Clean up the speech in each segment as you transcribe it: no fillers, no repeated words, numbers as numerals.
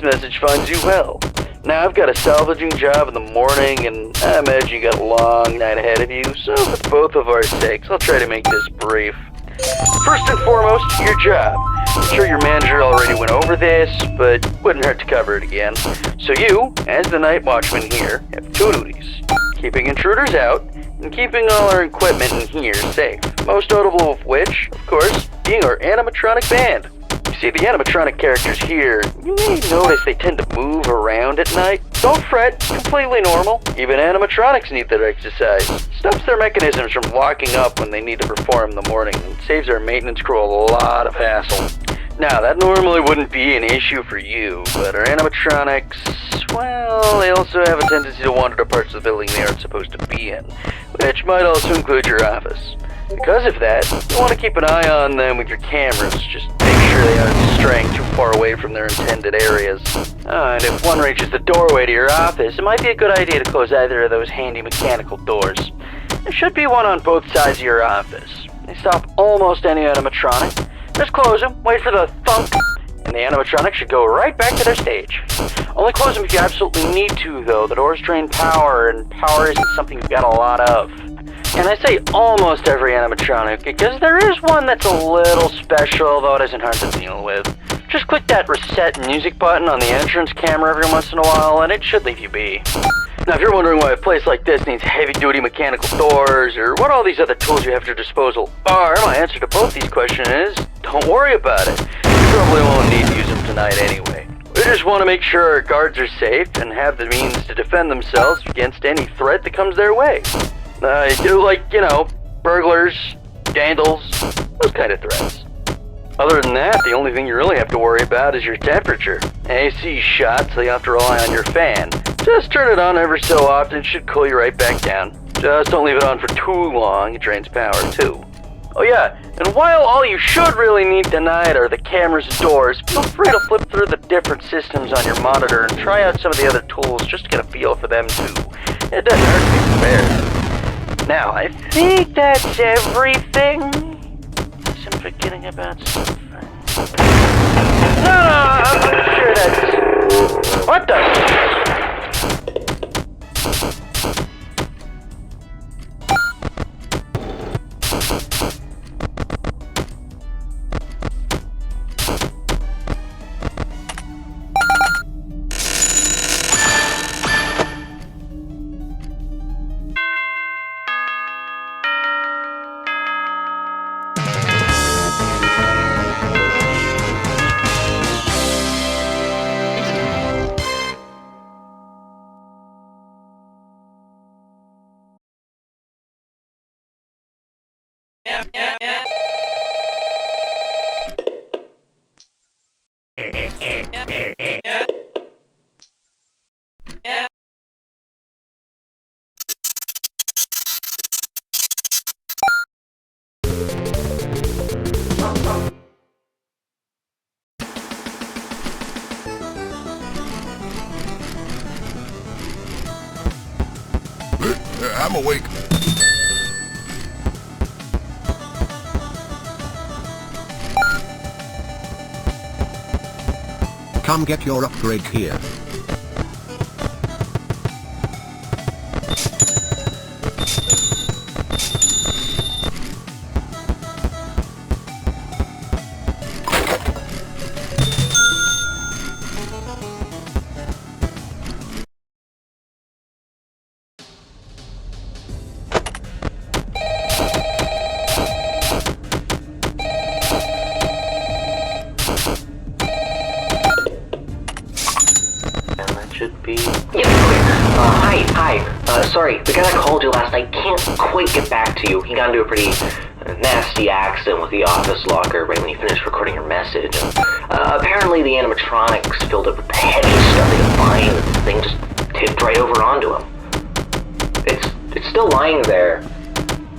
message finds you well. Now, I've got a salvaging job in the morning, and I imagine you got a long night ahead of you, so for both of our sakes, I'll try to make this brief. First and foremost, your job. I'm sure your manager already went over this, but wouldn't hurt to cover it again. So you, as the night watchman here, have two duties. Keeping intruders out, and keeping all our equipment in here safe. Most notable of which, of course, being our animatronic band. You see, the animatronic characters here, you may notice they tend to move around at night. Don't fret, it's completely normal. Even animatronics need their exercise. Stops their mechanisms from locking up when they need to perform in the morning, and saves our maintenance crew a lot of hassle. Now, that normally wouldn't be an issue for you, but our animatronics, well, they also have a tendency to wander to parts of the building they aren't supposed to be in, which might also include your office. Because of that, you want to keep an eye on them with your cameras, just make sure they aren't straying too far away from their intended areas. And if one reaches the doorway to your office, it might be a good idea to close either of those handy mechanical doors. There should be one on both sides of your office. They stop almost any animatronic. Just close them, wait for the thunk, and the animatronic should go right back to their stage. Only close them if you absolutely need to, though. The doors drain power, and power isn't something you've got a lot of. And I say almost every animatronic, because there is one that's a little special, though it isn't hard to deal with. Just click that reset music button on the entrance camera every once in a while, and it should leave you be. Now, if you're wondering why a place like this needs heavy-duty mechanical doors, or what all these other tools you have at your disposal are, my answer to both these questions is, don't worry about it. You probably won't need to use them tonight anyway. We just want to make sure our guards are safe and have the means to defend themselves against any threat that comes their way. Burglars, vandals, those kind of threats. Other than that, the only thing you really have to worry about is your temperature. AC shot, so you have to rely on your fan. Just turn it on every so often, it should cool you right back down. Just don't leave it on for too long, it drains power too. Oh yeah, and while all you should really need tonight are the cameras and doors, feel free to flip through the different systems on your monitor and try out some of the other tools just to get a feel for them too. It doesn't hurt to be prepared. Now, I think that's everything. Unless I'm forgetting about something. No, I'm sure that's... What the... I'm awake. Come get your upgrade here. Sorry, the guy that called you last night can't quite get back to you. He got into a pretty nasty accident with the office locker right when he finished recording your message. Apparently the animatronics filled up with the heavy stuff they could find, and the thing just tipped right over onto him. It's still lying there.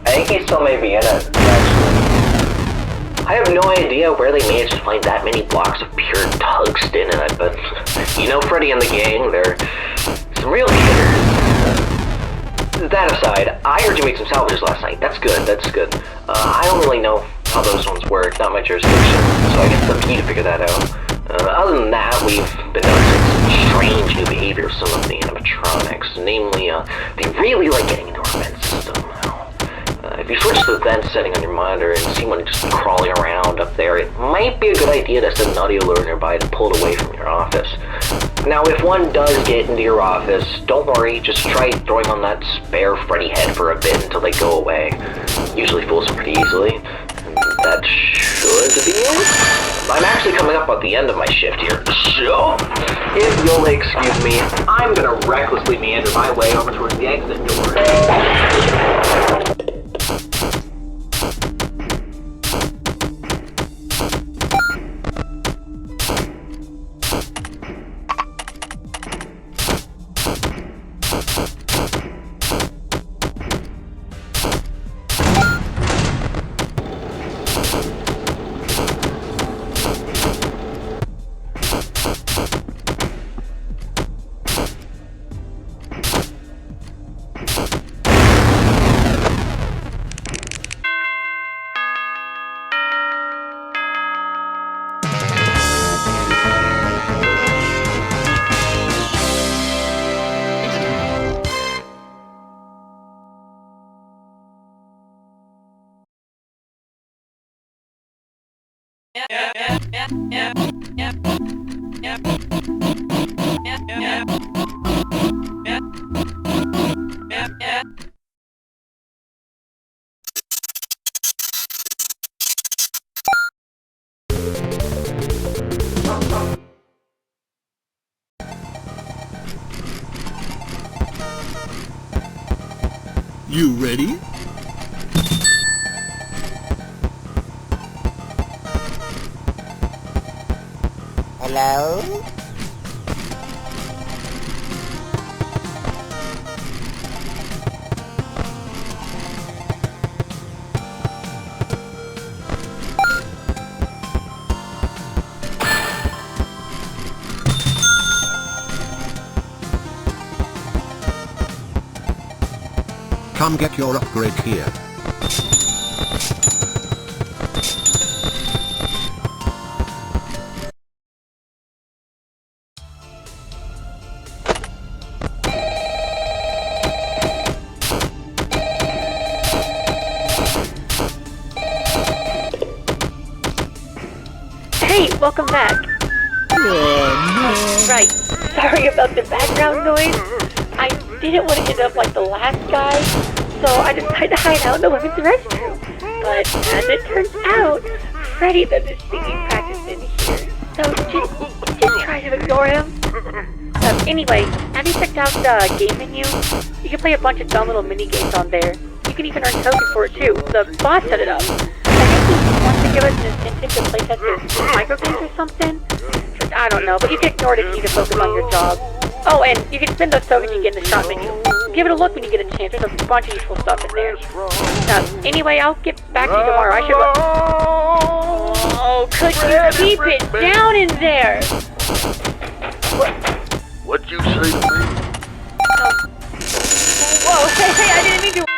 I think he still may be in it, actually. I have no idea where they managed to find that many blocks of pure tungsten in it, but you know Freddy and the gang, they're some real hitters. That aside, I heard you make some salvages last night. That's good. I don't really know how those ones work, not my jurisdiction, so I guess it's up to you to figure that out. Other than that, we've been noticing some strange new behavior of some of the animatronics. Namely, they really like getting into our vent system. If you switch the vent setting on your monitor and see one just crawling around up there, it might be a good idea to set an audio alert nearby to pull it away from your office. Now, if one does get into your office, don't worry, just try throwing on that spare Freddy head for a bit until they go away. Usually fools them pretty easily. And that should be it. I'm actually coming up at the end of my shift here, so if you'll excuse me, I'm gonna recklessly meander my way over towards the exit door. You ready? Hello? Come get your upgrade here. Hey, welcome back. Right, sorry about the background noise. I didn't want to end up like the last guy, so I decided to hide out in the women's restroom. But as it turns out, Freddy does his singing practice in here, so just try to ignore him. Anyway, have you checked out the game menu? You can play a bunch of dumb little mini games on there. You can even earn tokens for it too. The boss set it up. I think he wants to give us an incentive to play test his micro games or something. I don't know, but you can ignore it if you need to focus on your job. Oh, and you can spend those tokens you get in the shop menu. Give it a look when you get a chance. There's a bunch of useful stuff in there. Anyway, I'll get back to you tomorrow. I should Oh, could you keep it down in there? What'd you say to me? Whoa, hey, I didn't mean to...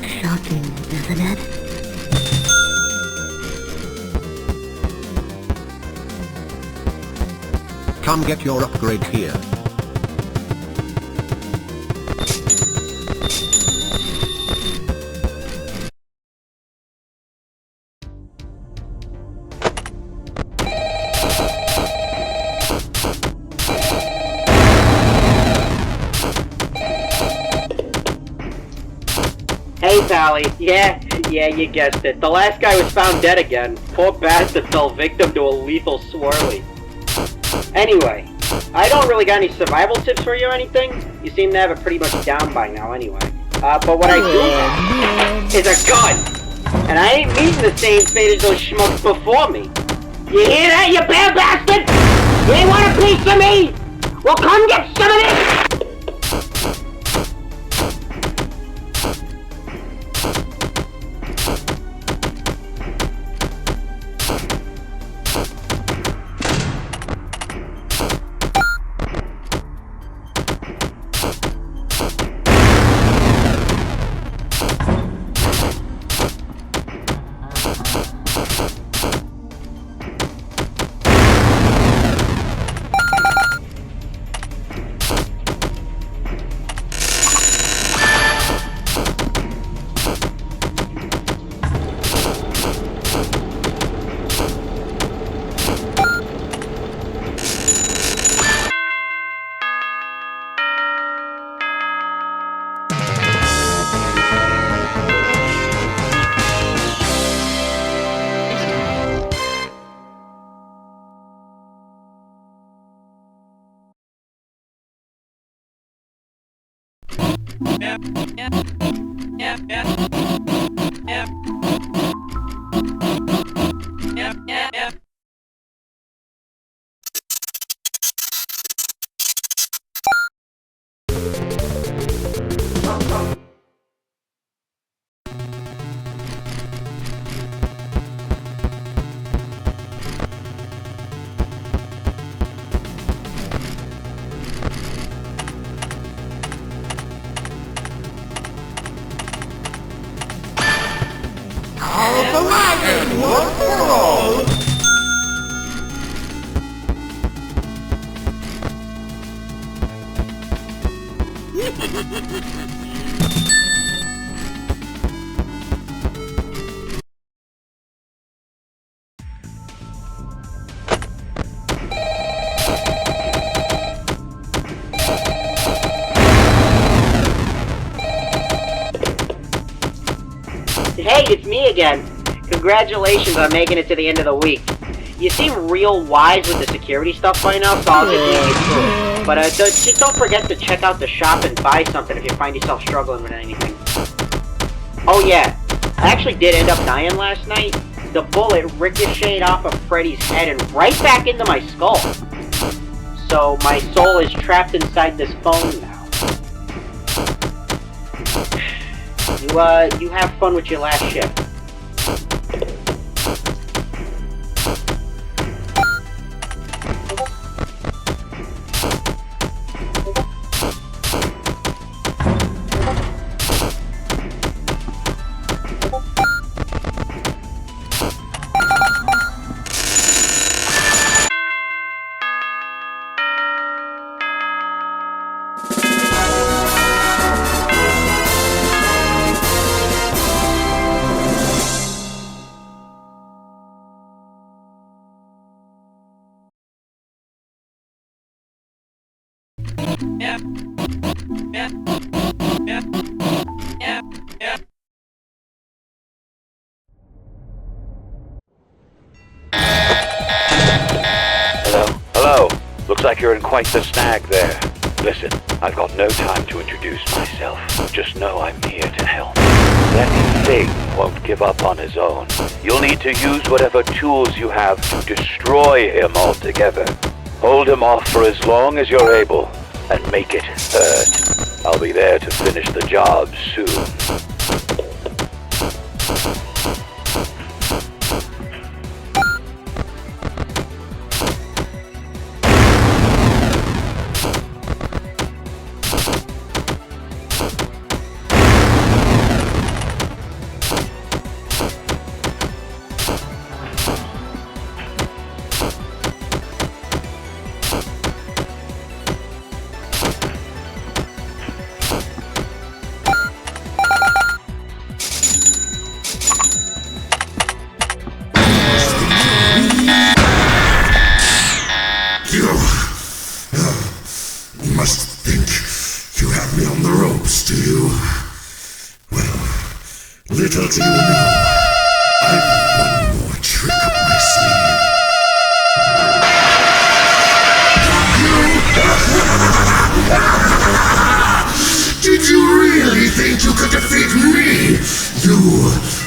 Shocking, isn't it? Come get your upgrade here. Hey, Sally. Yeah, Yeah, you guessed it. The last guy was found dead again. Poor bastard fell victim to a lethal swirly. Anyway, I don't really got any survival tips for you or anything. You seem to have it pretty much down by now anyway. But what I do have is a gun! And I ain't meeting the same fate as those schmucks before me. You hear that, you bad bastard? You ain't want a piece of me? Well, come get some of this! Hey, it's me again. Congratulations on making it to the end of the week. You seem real wise with the security stuff by now, so I'll just leave you through. But just don't forget to check out the shop and buy something if you find yourself struggling with anything. Oh yeah, I actually did end up dying last night. The bullet ricocheted off of Freddy's head and right back into my skull. So my soul is trapped inside this phone now. You have fun with your last shift. Hello. Looks like you're in quite the snag there. Listen, I've got no time to introduce myself. Just know I'm here to help. That thing won't give up on his own. You'll need to use whatever tools you have to destroy him altogether. Hold him off for as long as you're able, and make it hurt. I'll be there to finish the job soon. You must think you have me on the ropes, do you? Well, Little do you know, I've one more trick up my sleeve. Did you really think you could defeat me? You,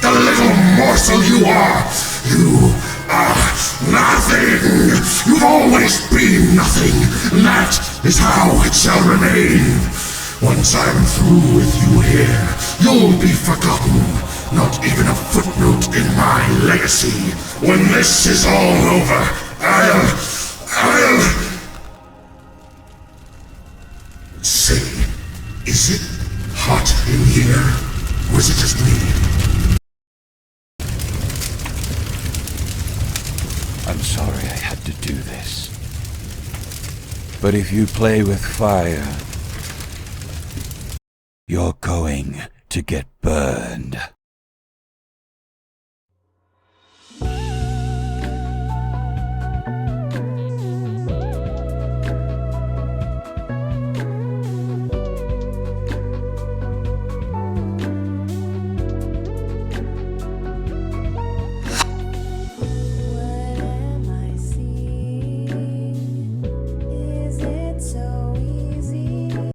the little morsel you are! You are nothing! You've always been nothing, and that is how it shall remain. Once I'm through with you here, you'll be forgotten. Not even a footnote in my legacy. When this is all over, I'll... Say, is it hot in here? Or is it just me? I'm sorry I had to do this. But if you play with fire, you're going to get burned.